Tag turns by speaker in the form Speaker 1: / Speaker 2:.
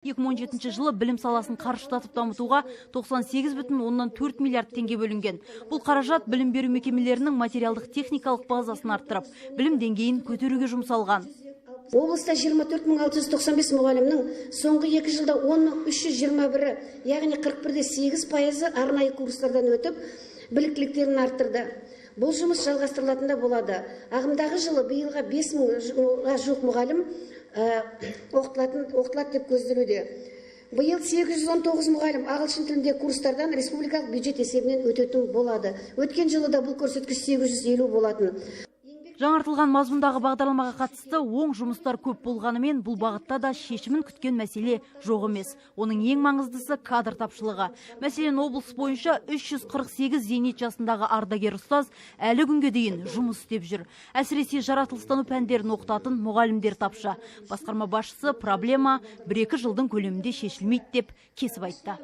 Speaker 1: 2017 жылы білім саласын қарыштатып дамытуға 98,4 миллиард теңге бөлінген. Бұл қаражат білім беру мекемелерінің материалдық техникалық базасын арттырып, білім деңгейін көтеруге жұмсалған.
Speaker 2: Облыста 24.695 мұғалімнің соңғы 2 жылда 10.321, яғни 41,8% арнайы курстардан өтіп, біліктіліктерін арттырды. Бұл жұмыс жалғастырылатында болады. Ағымдағы жылы биылға 5.000-ға жуық мұғалім оқытылады деп көзделуде. Биыл 819 мұғалім ағылшын тілінде курстардан республикалық бюджет есебінен өтетін болады. Өткен жылы да бұл көрсеткіш 850 болатын.
Speaker 1: Жаңартылған мазмұндағы бағдарламаға қатысты оң жұмыстар көп болғанымен, бұл бағытта да шешімін күткен мәселе жоқ емес. Оның ең маңыздысы кадр тапшылығы. Мәселен, облыс бойынша 348 зейнет жасындағы ардагер ұстаз әлі күнге дейін жұмыс істеп жүр. Әсіресе жаратылыстану пәндерін оқытатын мұғалімдер тапшы. Басқарма басшысы проблема 1-2 жылдың көлемінде шешілмейді деп кесіп айтты.